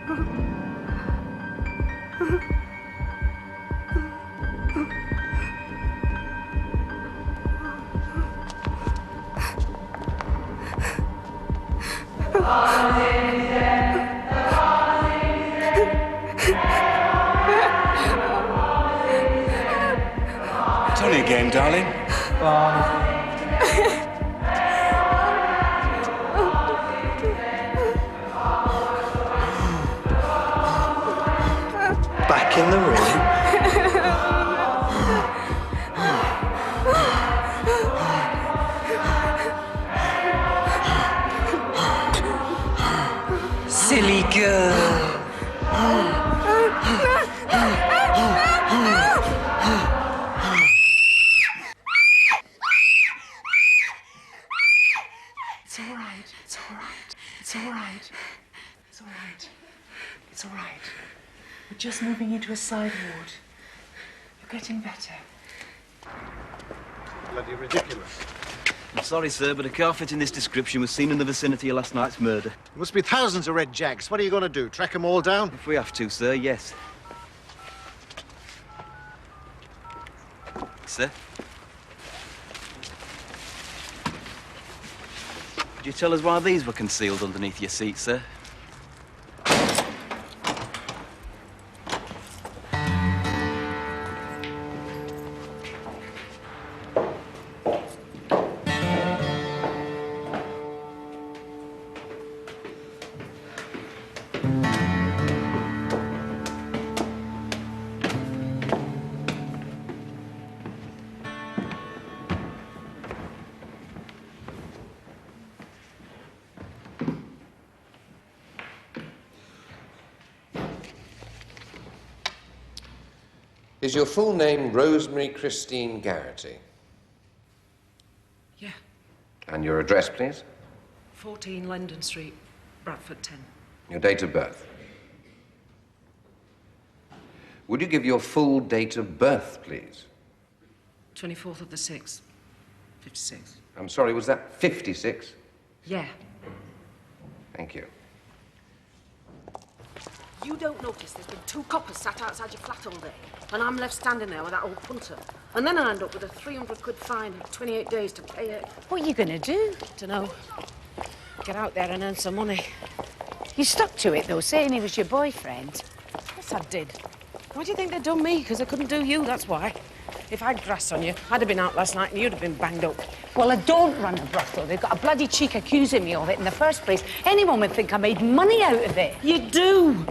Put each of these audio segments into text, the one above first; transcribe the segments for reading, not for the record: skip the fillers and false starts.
It's only a game, darling. Back in the ring. Silly girl. It's all right. It's all right. It's all right. It's all right. It's all right. We're just moving into a side ward. You're getting better. Bloody ridiculous. I'm sorry, sir, but a car fitting this description was seen in the vicinity of last night's murder. There must be thousands of red jacks. What are you going to do? Track them all down? If we have to, sir, yes. Sir? Could you tell us why these were concealed underneath your seat, sir? Is your full name Rosemary Christine Garrity? Yeah. And your address, please? 14 London Street, Bradford 10. Your date of birth? Would you give your full date of birth, please? 24th of the 6th, 56. I'm sorry, was that 56? Yeah. Thank you. You don't notice there's been two coppers sat outside your flat all day, and I'm left standing there with that old punter. And then I end up with a 300 quid fine and 28 days to pay it. What are you going to do? Dunno. Get out there and earn some money. You stuck to it, though, saying he was your boyfriend. Yes, I did. Why do you think they done me? Because I couldn't do you, that's why. If I'd grassed on you, I'd have been out last night and you'd have been banged up. Well, I don't run a brothel. They've got a bloody cheek accusing me of it in the first place. Anyone would think I made money out of it. You do.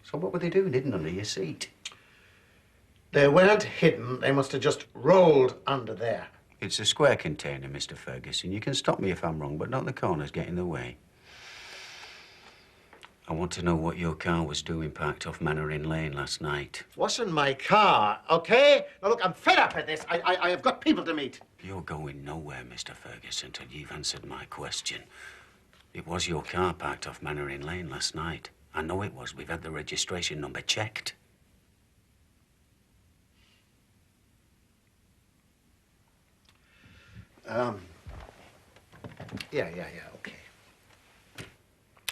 So what were they doing hidden under your seat? They weren't hidden. They must have just rolled under there. It's a square container, Mr. Ferguson. You can stop me if I'm wrong, but not the corners get in the way. I want to know what your car was doing parked off Mannering Lane last night. Wasn't my car, okay? Now, look, I'm fed up at this. I have got people to meet. You're going nowhere, Mr. Ferguson, till you've answered my question. It was your car parked off Mannering Lane last night. I know it was. We've had the registration number checked. Yeah, okay.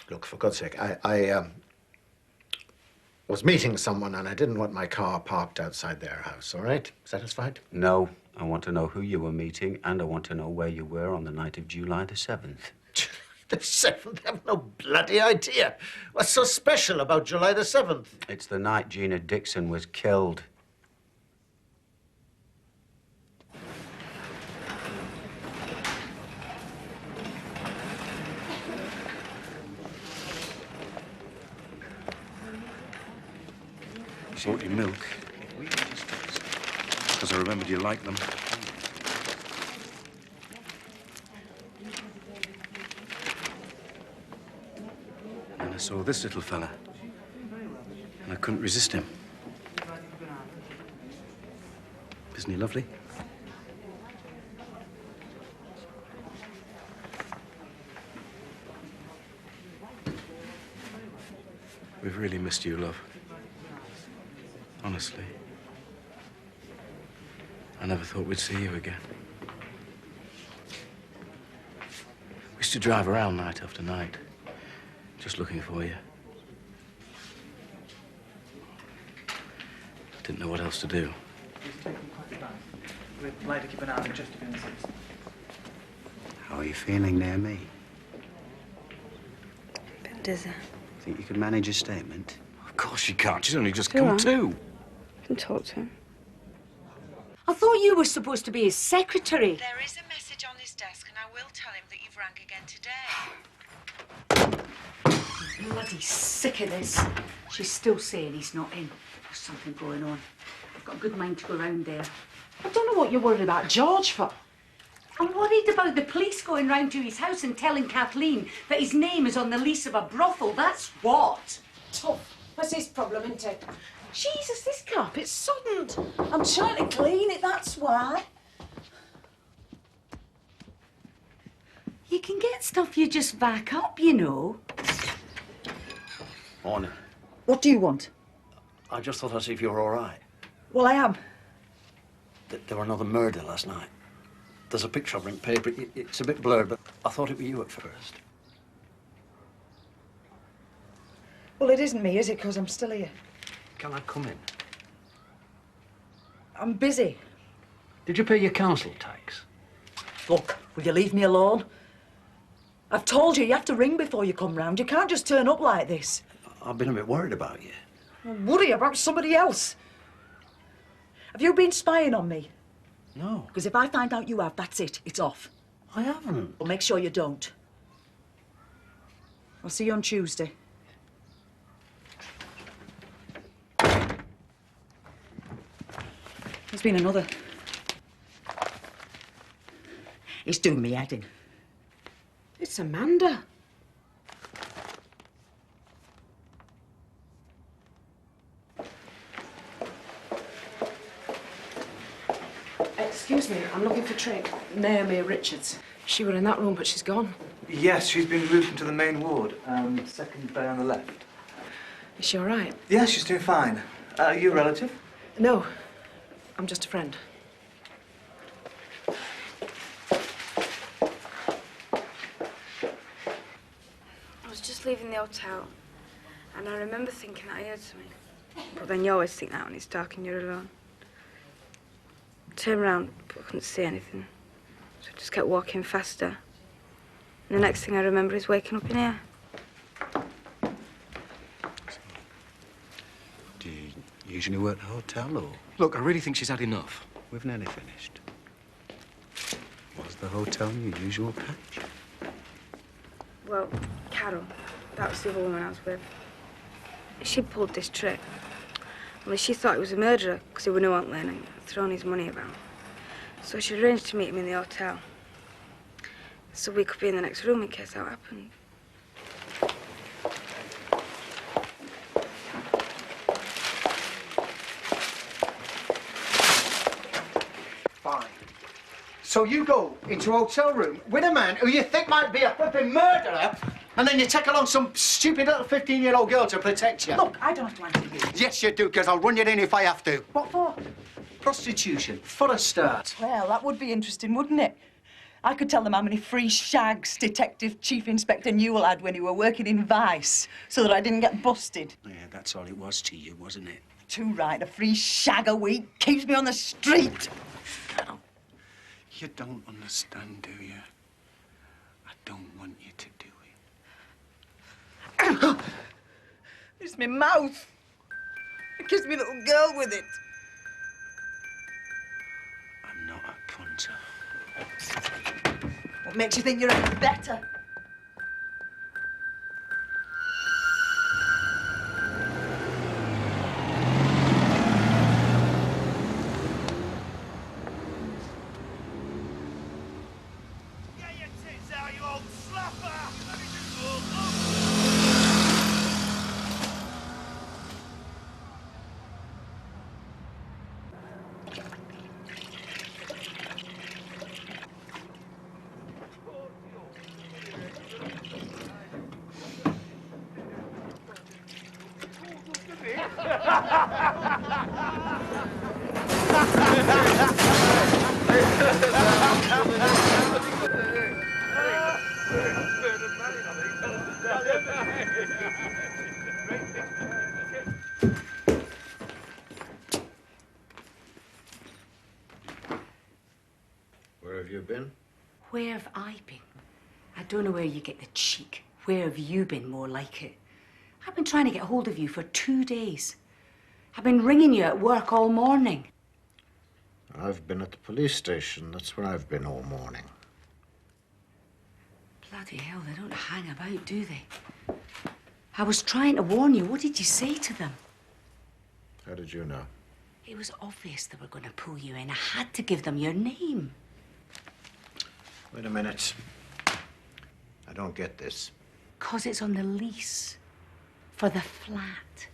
Look, for God's sake, I was meeting someone and I didn't want my car parked outside their house, all right? Satisfied? No. I want to know who you were meeting, and I want to know where you were on the night of July the 7th. The 7th? I have no bloody idea. What's so special about July the 7th? It's the night Gina Dickson was killed. Bought you milk. Because I remembered you liked them. And I saw this little fella. And I couldn't resist him. Isn't he lovely? We've really missed you, love. Honestly. I never thought we'd see you again. We used to drive around night after night, just looking for you. didn't know what else to do. We'd like to keep an eye on the Chesterfield. How are you feeling near me? A bit dizzy. Think you could manage a statement? Of course she can't. She's only just It's all come right. to. I can talk to him. I thought you were supposed to be his secretary. There is a message on his desk, and I will tell him that you've rang again today. I'm bloody sick of this. She's still saying he's not in. There's something going on. I've got a good mind to go round there. I don't know what you're worried about George for. I'm worried about the police going round to his house and telling Kathleen that his name is on the lease of a brothel. That's what. Tough. That's his problem, isn't it? Jesus, this carpet's soddened. I'm trying to clean it, that's why. You can get stuff you just back up, you know. Morning. What do you want? I just thought I'd see if you were all right. Well, I am. There were another murder last night. There's a picture of her in paper. It's a bit blurred, but I thought it were you at first. Well, it isn't me, is it? Because I'm still here. Can I come in? I'm busy. Did you pay your council tax? Look, will you leave me alone? I've told you, you have to ring before you come round. You can't just turn up like this. I've been a bit worried about you. Worry about somebody else. Have you been spying on me? No. Because if I find out you have, that's it. It's off. I haven't. Well, make sure you don't. I'll see you on Tuesday. There's been another. It's doing me head in. It's Amanda. Excuse me, I'm looking for Trick. Naomi Richards. She were in that room, but she's gone. Yes, she's been moved into the main ward, second bay on the left. Is she all right? Yes, she's doing fine. Are you a relative? No, I'm just a friend. I was just leaving the hotel, and I remember thinking that I heard something. But then you always think that when it's dark and you're alone. I turned around, but I couldn't see anything. So I just kept walking faster. And the next thing I remember is waking up in here. Do you usually work the hotel, or...? Look, I really think she's had enough. We've nearly finished. Was the hotel your usual patch? Well, Carol, that was the other woman I was with. She pulled this trick. Only she thought he was a murderer because he was no antling and throwing his money around. So she arranged to meet him in the hotel. So we could be in the next room in case that happened. Fine. So you go into a hotel room with a man who you think might be a flipping murderer, and then you take along some stupid little 15-year-old girl to protect you. Look, I don't have to answer you. Yes, you do, because I'll run you in if I have to. What for? Prostitution, for a start. Well, that would be interesting, wouldn't it? I could tell them how many free shags Detective Chief Inspector Newell had when he were working in Vice, so that I didn't get busted. Yeah, that's all it was to you, wasn't it? Too right, a free shag a week keeps me on the street. You don't understand, do you? I don't want you to do it. It's my mouth. I kissed me little girl with it. I'm not a punter. What makes you think you're any better? Where have I been? I don't know where you get the cheek. Where have you been, more like it? I've been trying to get hold of you for 2 days. I've been ringing you at work all morning. I've been at the police station. That's where I've been all morning. Bloody hell, they don't hang about, do they? I was trying to warn you. What did you say to them? How did you know? It was obvious they were going to pull you in. I had to give them your name. Wait a minute. I don't get this. 'Cause it's on the lease. For the flat.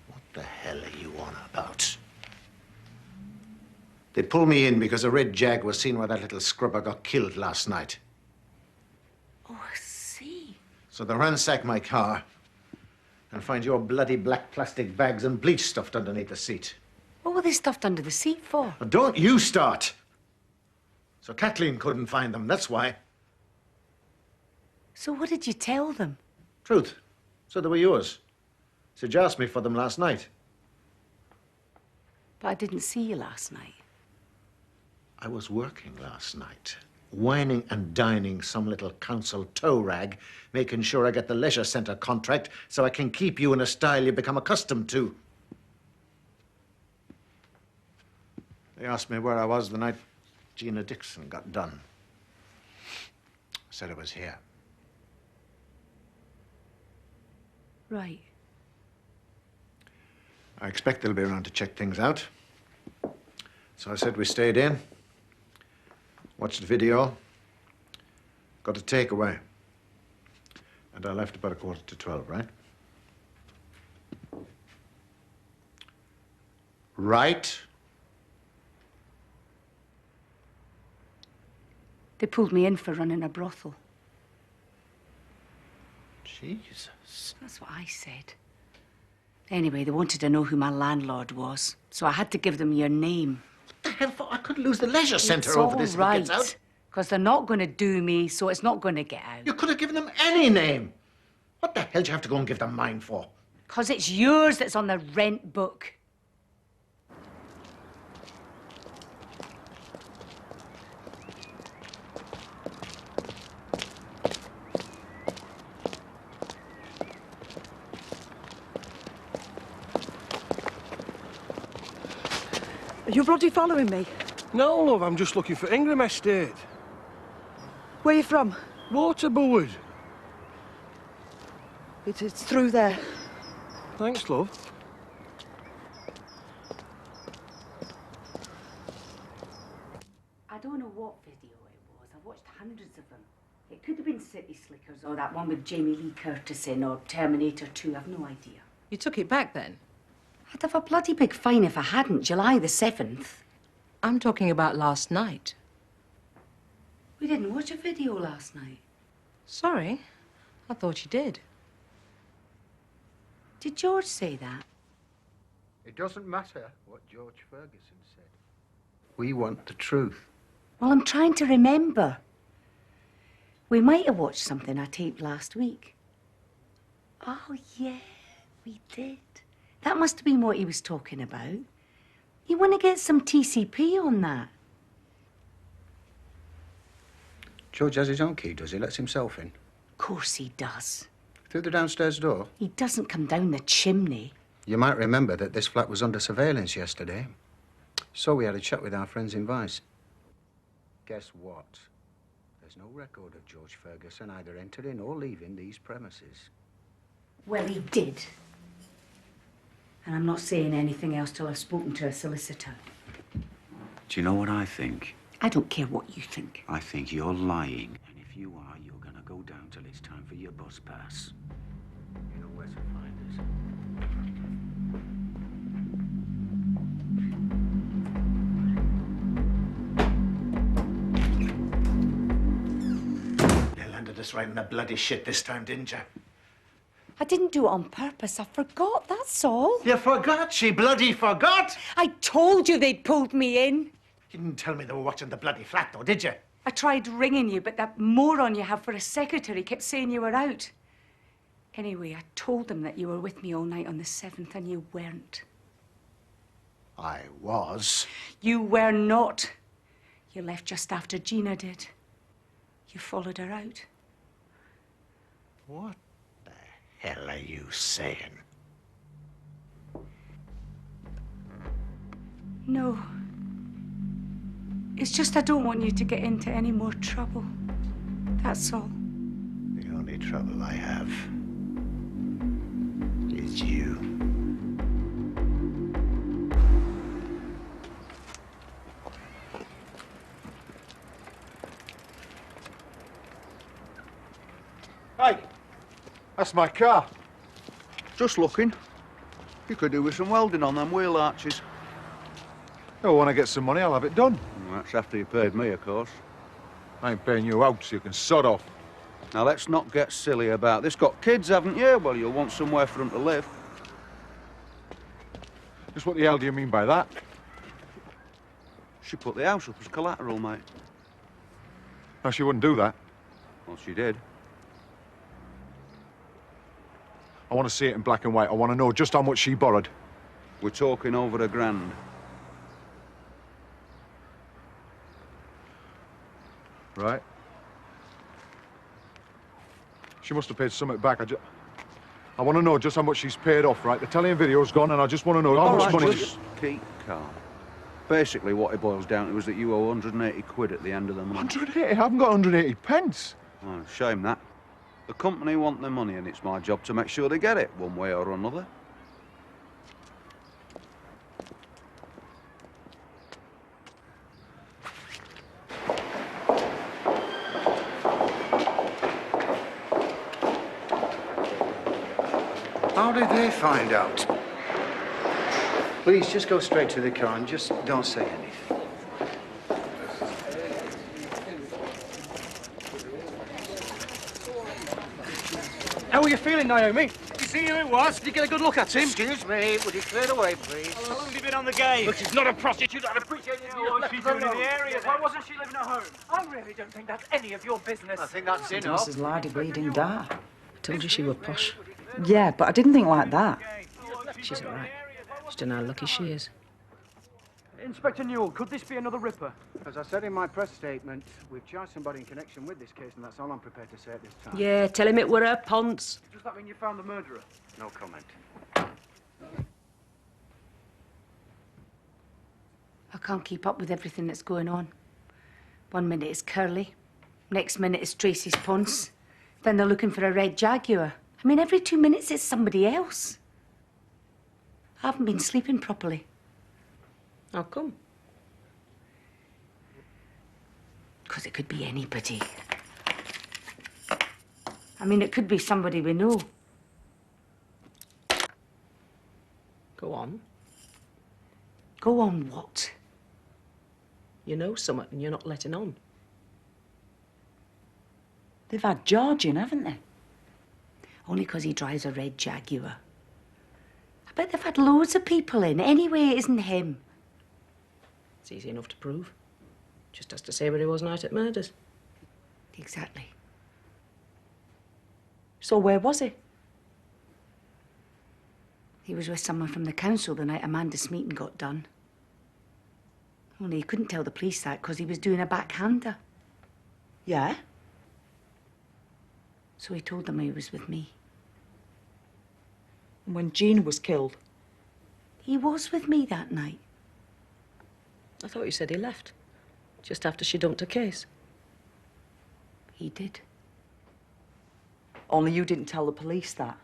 What the hell are you on about? They pulled me in because a red Jag was seen where that little scrubber got killed last night. Oh, I see. So they ransack my car and find your bloody black plastic bags and bleach stuffed underneath the seat. What were they stuffed under the seat for? Well, don't you start. So Kathleen couldn't find them, that's why. So what did you tell them? Truth. So they were yours. So you asked me for them last night. But I didn't see you last night. I was working last night, whining and dining some little council tow rag, making sure I get the leisure centre contract so I can keep you in a style you become accustomed to. They asked me where I was the night Gina Dickson got done. I said I was here. Right. I expect they'll be around to check things out. So I said we stayed in, watched the video, got a takeaway. And I left about 11:45, right? Right? They pulled me in for running a brothel. Jesus. That's what I said. Anyway, they wanted to know who my landlord was, so I had to give them your name. What the hell for? I could lose the leisure centre It's over this all if it gets right, out. because they're not going to do me, so it's not going to get out. You could have given them any name. What the hell do you have to go and give them mine for? Because it's yours that's on the rent book. Are you bloody following me? No, love, I'm just looking for Ingram Estate. Where are you from? Waterboard. It's through there. Thanks, love. I don't know what video it was. I've watched hundreds of them. It could have been City Slickers or that one with Jamie Lee Curtis in or Terminator 2. I've no idea. You took it back then? I'd have a bloody big fine if I hadn't. July the 7th. I'm talking about last night. We didn't watch a video last night. Sorry. I thought you did. Did George say that? It doesn't matter what George Ferguson said. We want the truth. Well, I'm trying to remember. We might have watched something I taped last week. Oh, yeah, we did. That must have been what he was talking about. You want to get some TCP on that? George has his own key, does he? Lets himself in? Of course he does. Through the downstairs door? He doesn't come down the chimney. You might remember that this flat was under surveillance yesterday. So we had a chat with our friends in Vice. Guess what? There's no record of George Ferguson either entering or leaving these premises. Well, he did. And I'm not saying anything else till I've spoken to a solicitor. Do you know what I think? I don't care what you think. I think you're lying. And if you are, you're going to go down till it's time for your bus pass. You know where to find us. You landed us right in the bloody shit this time, didn't you? I didn't do it on purpose. I forgot, that's all. You forgot? She bloody forgot? I told you they'd pulled me in. You didn't tell me they were watching the bloody flat, though, did you? I tried ringing you, but that moron you have for a secretary kept saying you were out. Anyway, I told them that you were with me all night on the 7th, and you weren't. I was. You were not. You left just after Gina did. You followed her out. What the hell are you saying? No. It's just I don't want you to get into any more trouble. That's all. The only trouble I have is you. Hey, that's my car. Just looking. You could do with some welding on them wheel arches. Oh, when I get some money, I'll have it done. Well, that's after you paid me, of course. I ain't paying you out, so you can sod off. Now, let's not get silly about this. Got kids, haven't you? Well, you'll want somewhere for them to live. Just what the hell do you mean by that? She put the house up as collateral, mate. No, she wouldn't do that. Well, she did. I want to see it in black and white. I want to know just how much she borrowed. We're talking over $1,000. Right. She must have paid something back. I want to know just how much she's paid off, right? The telly and video's gone, and I just want to know how much money... Just keep calm. Basically, what it boils down to is that you owe 180 quid at the end of the month. 180? I haven't got 180 pence. Oh, shame that. The company want their money, and it's my job to make sure they get it, one way or another. How did they find out? Please, just go straight to the car and just don't say anything. How are you feeling, Naomi? You see who it was? Did you get a good look at him? Excuse me, would you clear the way, please? How long have you been on the game? Look, she's not a prostitute. I'd appreciate it. What she's doing in the area. Why wasn't she living at home? I really don't think that's any of your business. I think that's enough. Mrs. Lardy bleeding dar. I told you she was posh. Yeah, but I didn't think like that. She's all right. Just don't know how lucky she is. Inspector Newell, could this be another ripper? As I said in my press statement, we've charged somebody in connection with this case, and that's all I'm prepared to say at this time. Yeah, tell him it were her ponce. Does that mean you found the murderer? No comment. I can't keep up with everything that's going on. One minute it's Curly, next minute it's Tracy's Ponce, then they're looking for a red Jaguar. I mean, every 2 minutes it's somebody else. I haven't been sleeping properly. How come? Because it could be anybody. I mean, it could be somebody we know. Go on. Go on what? You know something and you're not letting on. They've had George in, haven't they? Only because he drives a red Jaguar. I bet they've had loads of people in. Anyway, it isn't him. It's easy enough to prove. Just has to say where he was night at murders. Exactly. So where was he? He was with someone from the council the night Amanda's meeting got done. Only he couldn't tell the police that because he was doing a backhander. Yeah? So he told them he was with me. And when Gina was killed? He was with me that night. I thought you said he left. Just after she dumped her case. He did. Only you didn't tell the police that.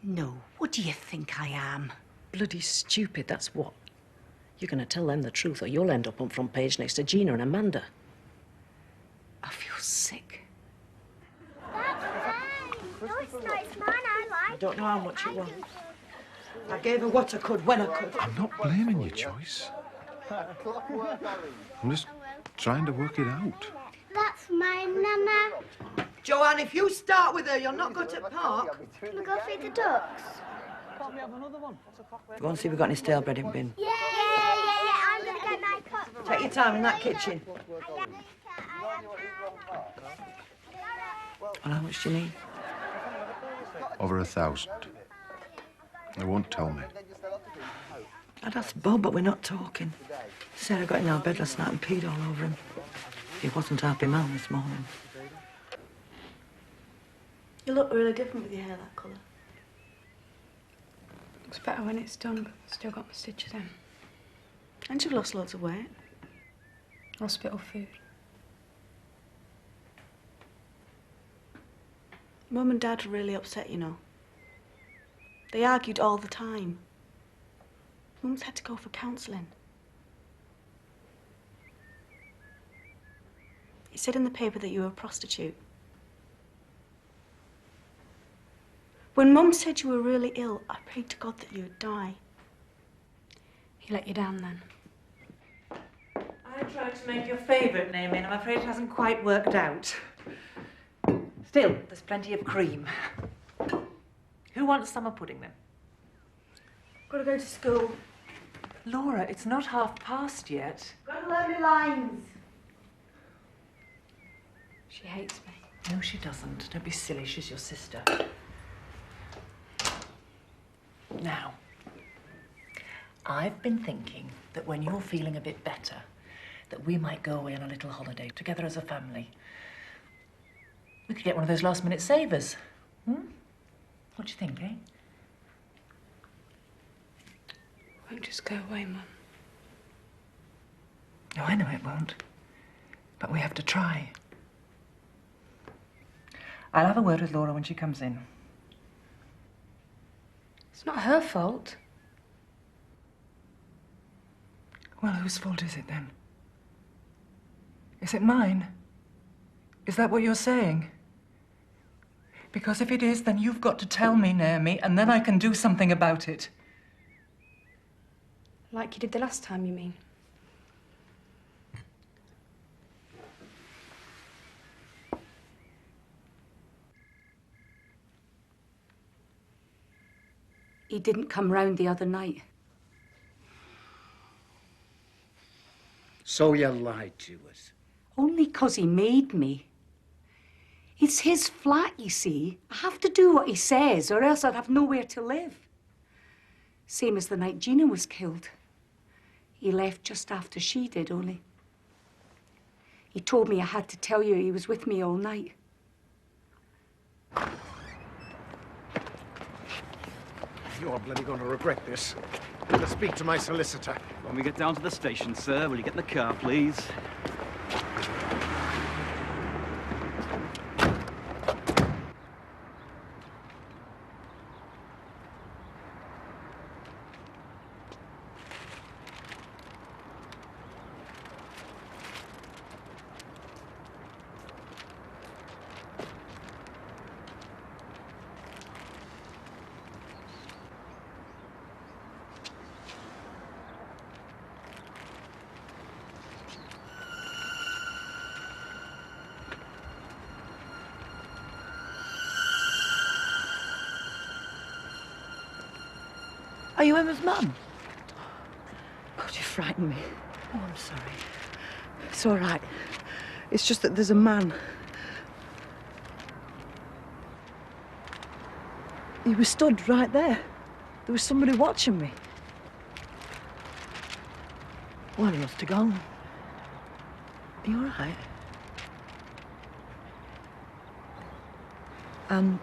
No. What do you think I am? Bloody stupid, that's what. You're going to tell them the truth or you'll end up on front page next to Gina and Amanda. I feel sick. I don't know how much it was. I gave her what I could when I could. I'm not blaming you, Joyce. I'm just trying to work it out. That's my Nana. Joanne, if you start with her, you're not going to park. Can we go feed the ducks? Can't we have another one? Go and see if we've got any stale bread in bin. Yeah. I'm going to get my cup. Take your time in that kitchen. Well, how much do you need? Over 1,000. They won't tell me. I'd ask Bob, but we're not talking. Sarah got in our bed last night and peed all over him. He wasn't a happy man this morning. You look really different with your hair that colour. Looks better when it's done, but still got my stitches in. And you've lost loads of weight. Hospital food. Mum and Dad were really upset, you know. They argued all the time. Mum's had to go for counselling. He said in the paper that you were a prostitute. When Mum said you were really ill, I prayed to God that you would die. He let you down then? I tried to make your favourite name in. I'm afraid it hasn't quite worked out. Still, there's plenty of cream. Who wants summer pudding, then? Gotta go to school. Laura, it's not past yet. Gotta learn my lines. She hates me. No, she doesn't. Don't be silly. She's your sister. Now, I've been thinking that when you're feeling a bit better, that we might go away on a little holiday together as a family. We could get one of those last-minute savers. Hmm? What do you think, eh? Won't just go away, Mum. No, I know it won't. But we have to try. I'll have a word with Laura when she comes in. It's not her fault. Well, whose fault is it then? Is it mine? Is that what you're saying? Because if it is, then you've got to tell me, Naomi, and then I can do something about it. Like you did the last time, you mean? He didn't come round the other night. So you lied to us. Only 'cause he made me. It's his flat, you see. I have to do what he says, or else I'd have nowhere to live. Same as the night Gina was killed. He left just after she did, only. He told me I had to tell you he was with me all night. You're bloody going to regret this. I'm going to speak to my solicitor. When we get down to the station, sir, will you get in the car, please? Are you Emma's mum? God, you frightened me. Oh, I'm sorry. It's all right. It's just that there's a man. He was stood right there. There was somebody watching me. Well, he must have gone. Are you all right? And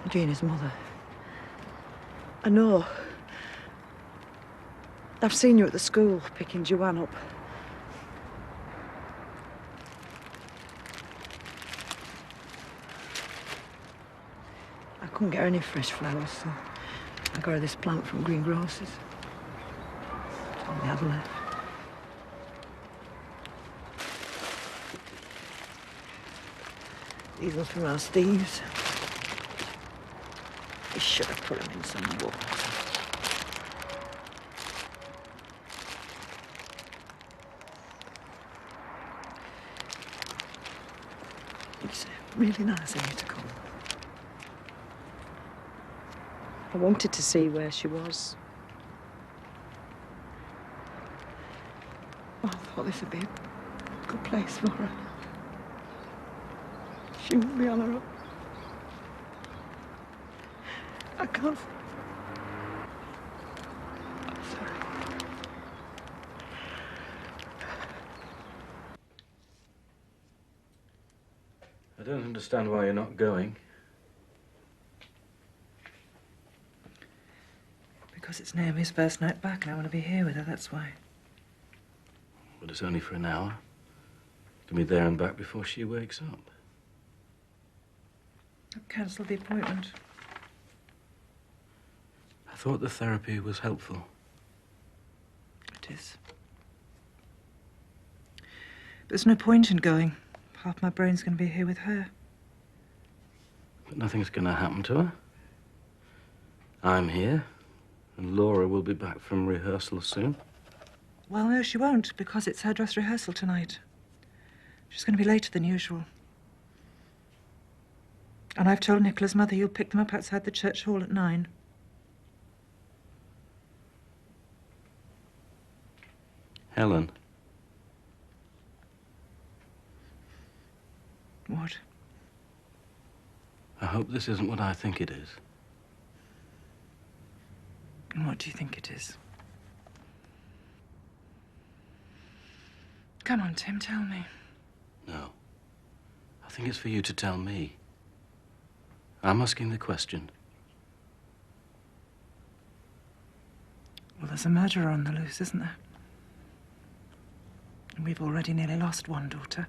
Gina's mother. I know. I've seen you at the school picking Joanne up. I couldn't get her any fresh flowers, so I got her this plant from greengrocers. That's all we have left. These are from our Steve's. We should have put them in some water. It's really nice of you to come. I wanted to see where she was. Oh, I thought this would be a good place for her. She won't be on her own. I can't. I'm sorry. I don't understand why you're not going. Because it's Naomi's first night back and I want to be here with her, that's why. But it's only for an hour. You can be there and back before she wakes up. I've cancelled the appointment. I thought the therapy was helpful. It is. But there's no point in going. Half my brain's going to be here with her. But nothing's going to happen to her. I'm here, and Laura will be back from rehearsal soon. Well, no, she won't, because it's her dress rehearsal tonight. She's going to be later than usual. And I've told Nicola's mother you'll pick them up outside the church hall at 9. Helen. What? I hope this isn't what I think it is. And what do you think it is? Come on, Tim, tell me. No. I think it's for you to tell me. I'm asking the question. Well, there's a murderer on the loose, isn't there? And we've already nearly lost one daughter.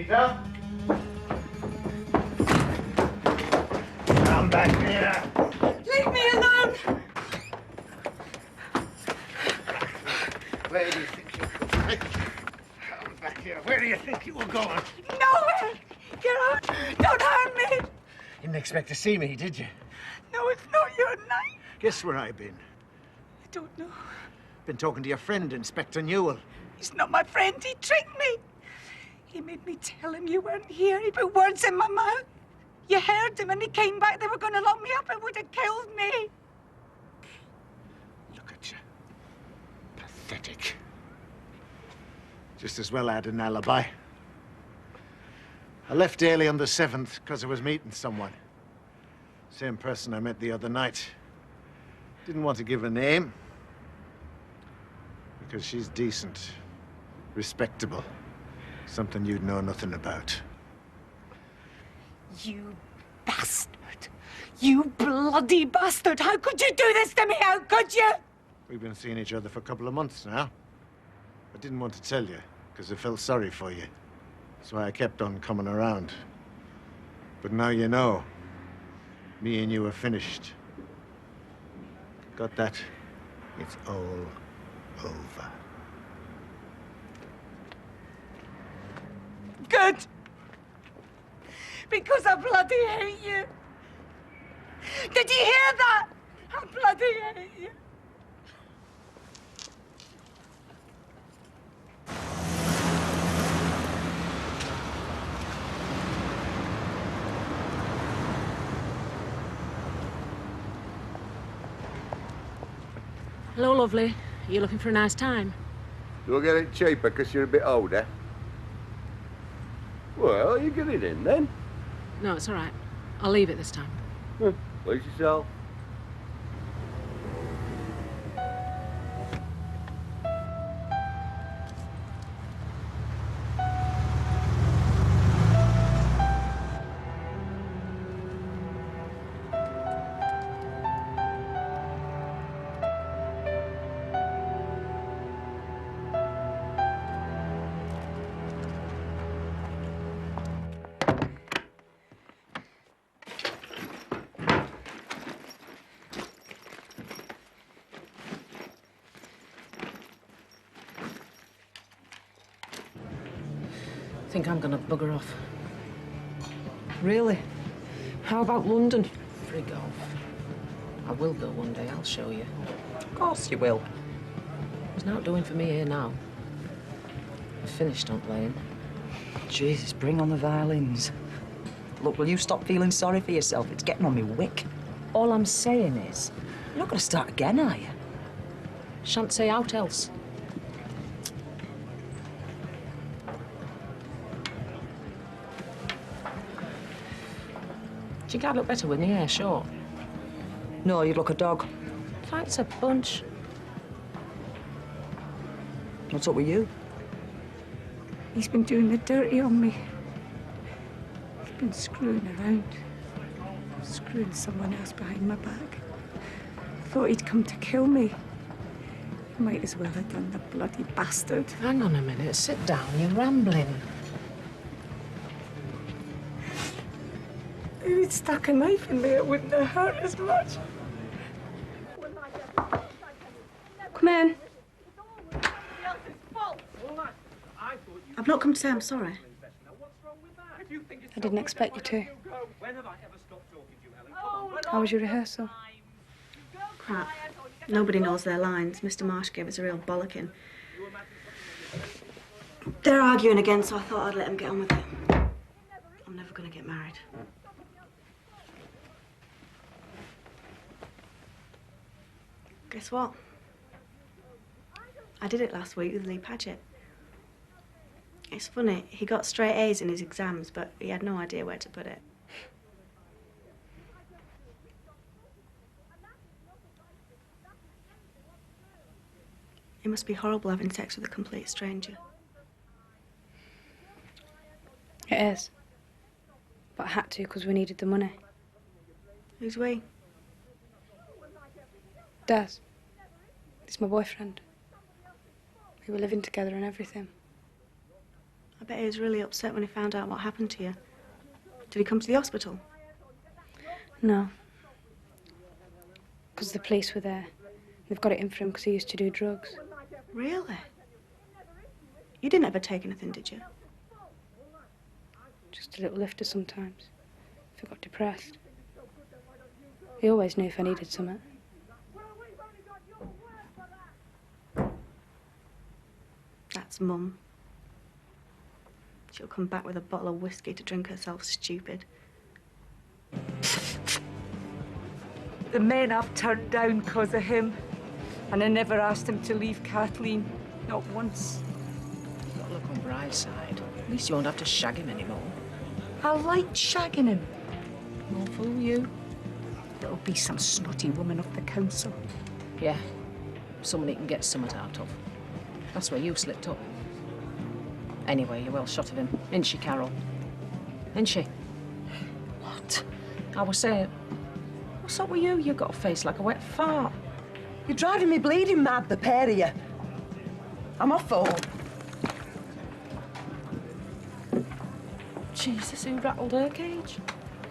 Anita? Come back here. Leave me alone! Where do you think you're going? Come back here. Where do you think you were going? Nowhere! Get out! Don't harm me! You didn't expect to see me, did you? No, it's not your night. Guess where I've been? I don't know. Been talking to your friend, Inspector Newell. He's not my friend. He tricked me. He made me tell him you weren't here. He put words in my mouth. You heard him and he came back. They were going to lock me up. It would have killed me. Look at you. Pathetic. Just as well I had an alibi. I left early on the 7th because I was meeting someone. Same person I met the other night. Didn't want to give a name. Because she's decent. Respectable. Something you'd know nothing about. You bastard. You bloody bastard. How could you do this to me? How could you? We've been seeing each other for a couple of months now. I didn't want to tell you, because I felt sorry for you. That's why I kept on coming around. But now you know. Me and you are finished. Got that? It's all over. Good. Because I bloody hate you. Did you hear that? I bloody hate you. Hello, lovely. Are you looking for a nice time? You'll get it cheaper because you're a bit older. Well, you get it in then. No, it's all right. I'll leave it this time. Please yourself. think I'm gonna bugger off. Really? How about London? Frig off. I will go one day, I'll show you. Of course you will. There's not doing for me here now. I've finished on playing. Jesus, bring on the violins. Look, will you stop feeling sorry for yourself? It's getting on me wick. All I'm saying is, You're not going to start again, are you? shan't say out else. Do you think I'd look better with my hair short? No, you'd look a dog. Thanks a bunch. What's up with you? He's been doing the dirty on me. He's been screwing around. Screwing someone else behind my back. Thought he'd come to kill me. He might as well have done, the bloody bastard. Hang on a minute, sit down, you're rambling. If he'd stuck a knife in me, it wouldn't have hurt as much. Come in. I've not come to say I'm sorry. I didn't expect you to. How was your rehearsal? Crap. Nobody knows their lines. Mr. Marsh gave us a real bollocking. They're arguing again, so I thought I'd let them get on with it. I'm never going to get married. Guess what? I did it last week with Lee Paget. It's funny, he got straight A's in his exams, but he had no idea where to put it. It must be horrible having sex with a complete stranger. It is. But I had to because we needed the money. Who's we? Des. He's my boyfriend. We were living together and everything. I bet he was really upset when he found out what happened to you. Did he come to the hospital? No. Because the police were there. They've got it in for him because he used to do drugs. Really? You didn't ever take anything, did you? Just a little lifter sometimes. If I got depressed. He always knew if I needed something. That's Mum. She'll come back with a bottle of whiskey to drink herself stupid. The men I've turned down because of him. And I never asked him to leave Kathleen. Not once. You've got to look on Bride's side. At least you won't have to shag him anymore. I like shagging him. Won't fool you. It'll be some snotty woman of the council. Yeah. Someone he can get something out of. That's where you slipped up. Anyway, you're well shot of him. Isn't she, Carol? Isn't she? What? I was saying... What's up with you? You've got a face like a wet fart. You're driving me bleeding mad, the pair of you. I'm off home. Jesus, who rattled her cage?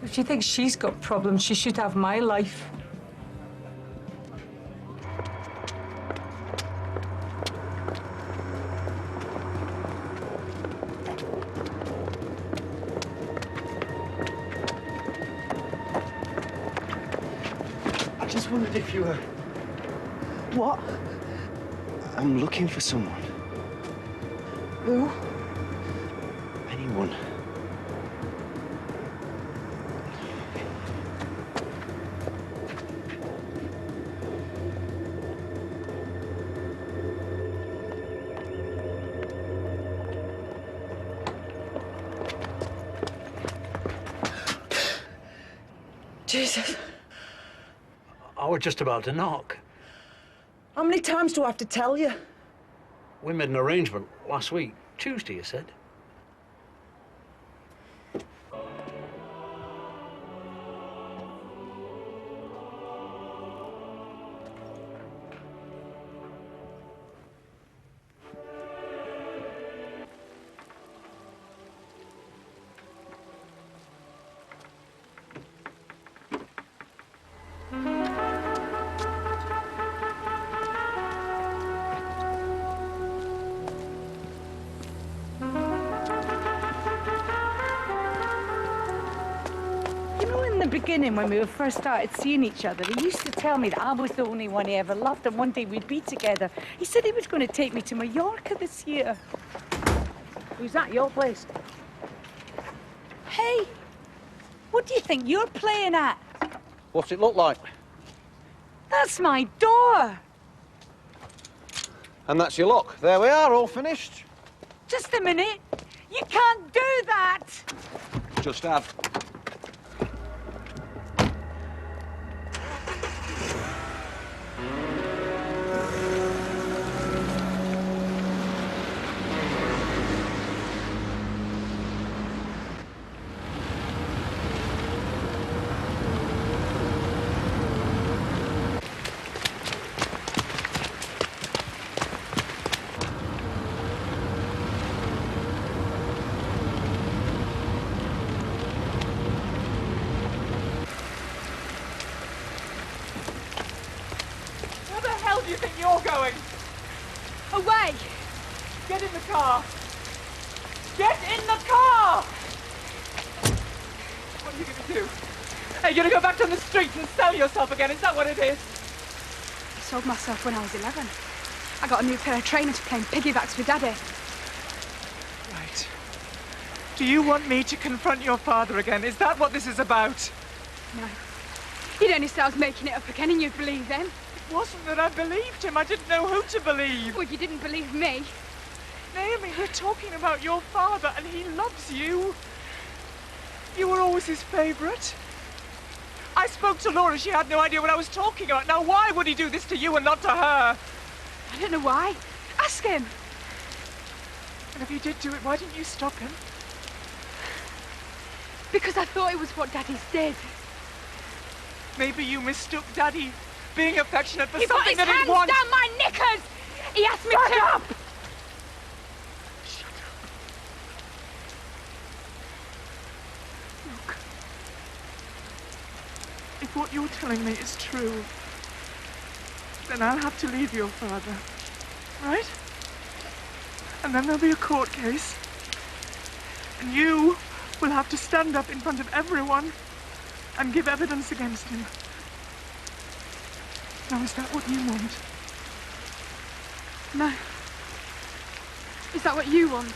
If she thinks she's got problems, she should have my life. I just wondered if you were... What? I'm looking for someone. Who? Anyone. Jesus. I was just about to knock. How many times do I have to tell you? We made an arrangement last week. Tuesday, you said. know, in the beginning, when we first started seeing each other, he used to tell me that I was the only one he ever loved, and one day we'd be together. He said he was going to take me to Mallorca this year. Who's that, your place? Hey, what do you think you're playing at? What's it look like? That's my door. And that's your lock. There we are, all finished. Just a minute. You can't do that. Just have. Where the hell do you think you're going? Away. Get in the car. Get in the car! What are you going to do? Are you going to go back on the streets and sell yourself again? Is that what it is? I sold myself when I was 11. I got a new pair of trainers playing piggybacks with Daddy. Right. Do you want me to confront your father again? Is that what this is about? No. You'd only say I was making it up again and you'd believe then. It wasn't that I believed him. I didn't know who to believe. Well, you didn't believe me. Naomi, we're talking about your father and he loves you. You were always his favourite. I spoke to Laura. She had no idea what I was talking about. Now, why would he do this to you and not to her? I don't know why. Ask him. And if he did do it, why didn't you stop him? Because I thought it was what Daddy's did. Maybe you mistook Daddy being affectionate for He put something his that hands he wants. down my knickers! He asked me Shut to... up! Look. If what you're telling me is true, then I'll have to leave your father, right? And then there'll be a court case. And you will have to stand up in front of everyone and give evidence against him. Now, is that what you want? No. Is that what you want?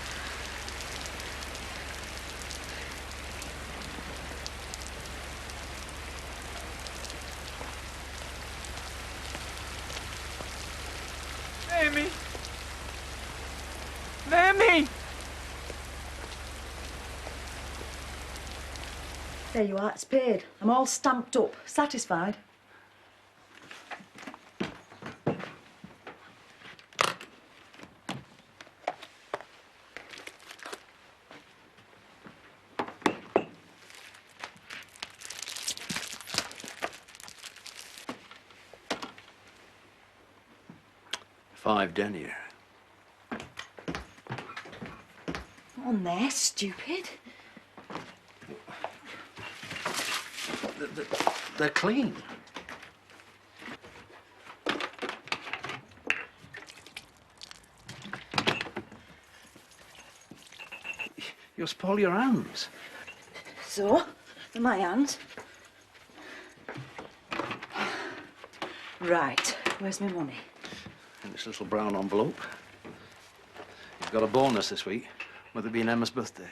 Naomi! Naomi! There you are, it's paid. I'm all stamped up. Satisfied? $5 denier. On there, stupid. They're clean. You'll spoil your hands. So, in my hands. Right, where's my money? In this little brown envelope. You've got a bonus this week, with it being Emma's birthday.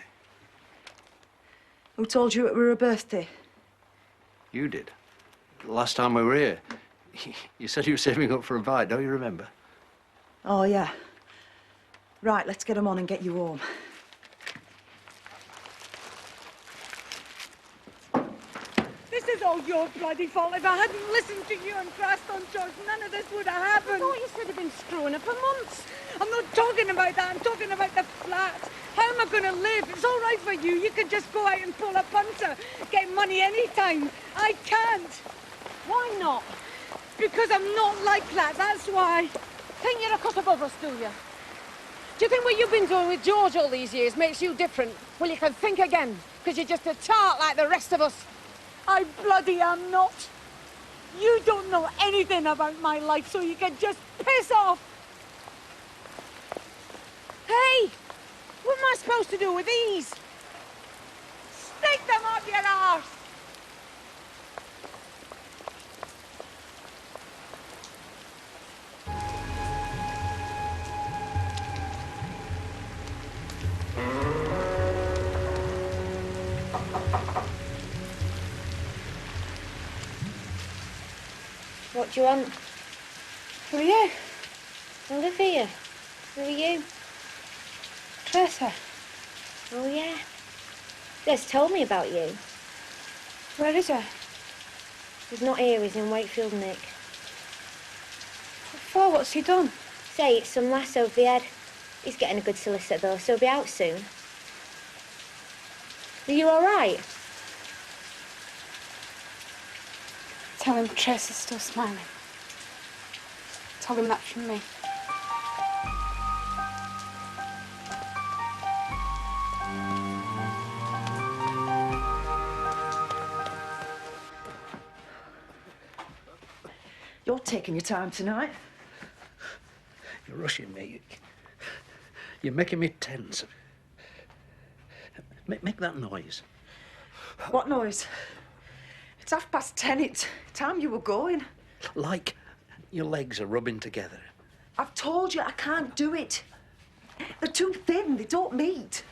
Who told you it were her birthday? You did. The last time we were here, you said you were saving up for a bite, don't you remember? Oh, yeah. Right, let's get 'em on and get you home. This is all your bloody fault. If I hadn't listened to you and crashed on George, none of this would have happened. I thought you said you'd been screwing her for months. I'm not talking about that. I'm talking about the flat. How am I going to live? It's all right for you. You can just go out and pull a punter, get money anytime. I can't. Why not? Because I'm not like that, that's why. Think you're a cut above us, do you? Do you think what you've been doing with George all these years makes you different? Well, you can think again, because you're just a tart like the rest of us. I bloody am not. You don't know anything about my life, so you can just piss off. Hey, what am I supposed to do with these? Stick them up your arse. What do you want? Who are you? Olivia. Who are you? Teresa. Oh, yeah. Des told me about you. Where is he? He's not here, he's in Wakefield, Nick. What for? What's he done? Say, it's some lass over the head. He's getting a good solicitor, though, so he'll be out soon. Are you all right? Tell him Teresa's still smiling. Tell him that from me. You're taking your time tonight. You're rushing me. You're making me tense. Make that noise. What noise? It's 10:30. It's time you were going. Like your legs are rubbing together. I've told you I can't do it. They're too thin. They don't meet.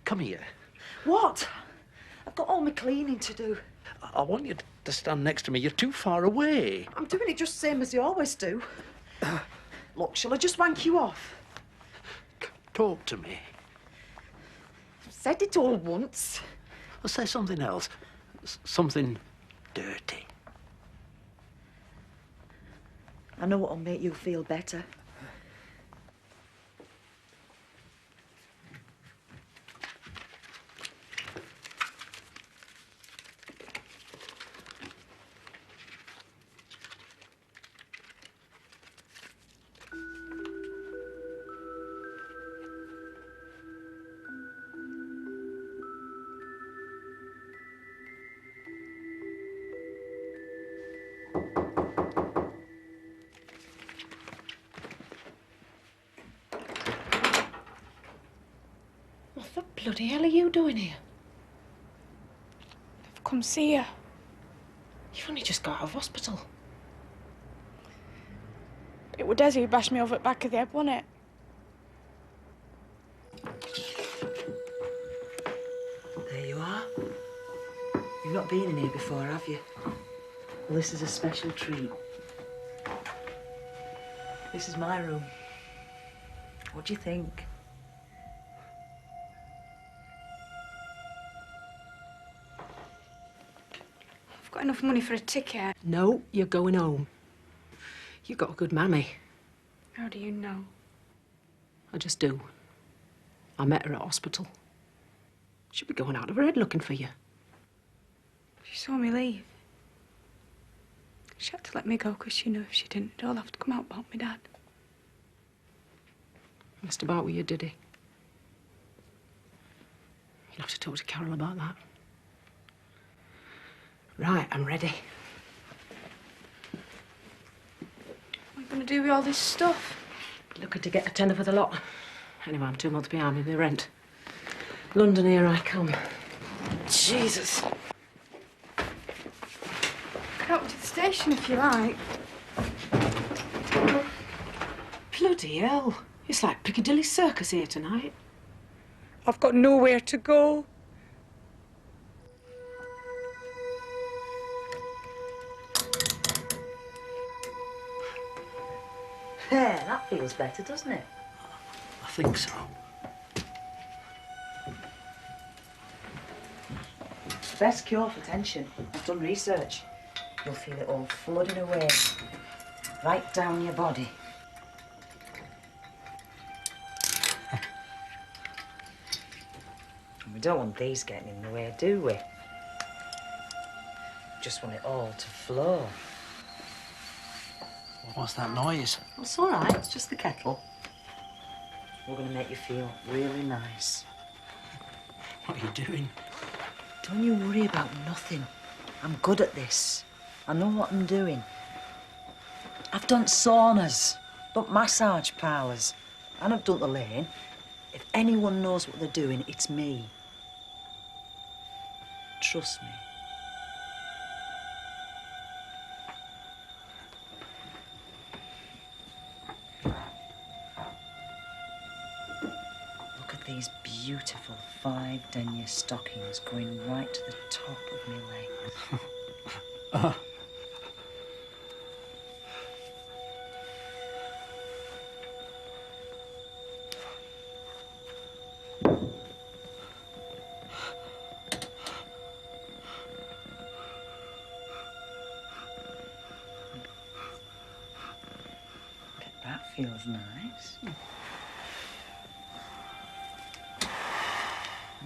Come here. What? I've got all my cleaning to do. I want you to stand next to me. You're too far away. I'm doing it just the same as you always do. Look, shall I just wank you off? Talk to me. I've said it all once. I'll say something else. Something dirty. I know what'll make you feel better. What the bloody hell are you doing here? I've come see you. You've only just got out of hospital. It was Desi who bashed me over at back of the head, wasn't it? There you are. You've not been in here before, have you? Well, this is a special treat. This is my room. What do you think? I've got enough money for a ticket. No, you're going home. You've got a good mammy. How do you know? I just do. I met her at hospital. She'll be going out of her head looking for you. She saw me leave. She had to let me go because she knew if she didn't, it'd all have to come out about my dad. Messed about with you, did he? You'll have to talk to Carol about that. Right, I'm ready. What are you going to do with all this stuff? Looking to get a tenner for the lot. Anyway, I'm 2 months behind with my rent. London, here I come. Jesus. Come up to the station if you like. Bloody hell. It's like Piccadilly Circus here tonight. I've got nowhere to go. Yeah, that feels better, doesn't it? I think so. Best cure for tension. I've done research. You'll feel it all flooding away. Right down your body. We don't want these getting in the way, do we? Just want it all to flow. What's that noise? It's all right. It's just the kettle. We're going to make you feel really nice. What are you doing? Don't you worry about nothing. I'm good at this. I know what I'm doing. I've done saunas, done massage parlours, and I've done the lane. If anyone knows what they're doing, it's me. Trust me. Look at these beautiful 5 denier stockings going right to the top of my legs. feels nice.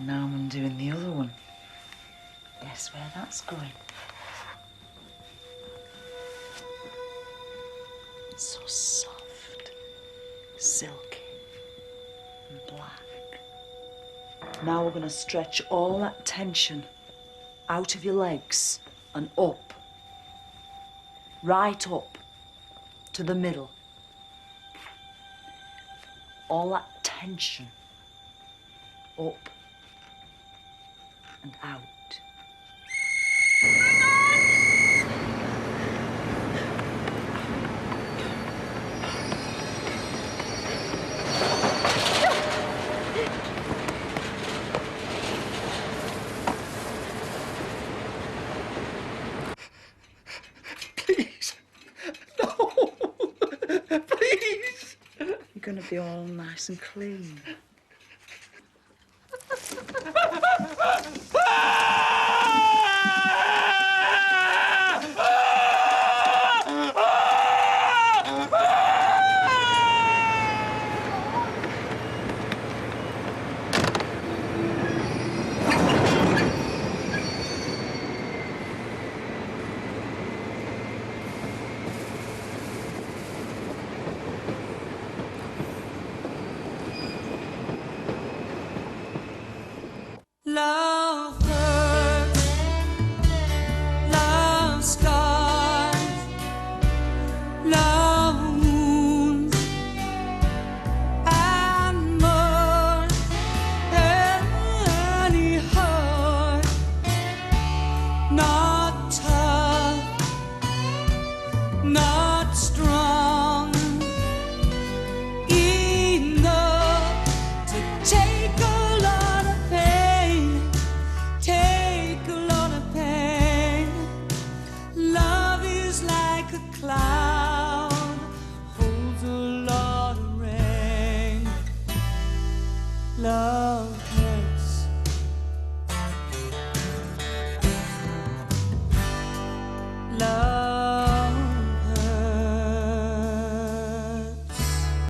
Now I'm undoing the other one. Guess where that's going? It's so soft, silky, and black. Now we're going to stretch all that tension out of your legs and up. Right up to the middle. All that tension up and out. Please. No. Please. You're going to be all nice and clean. Love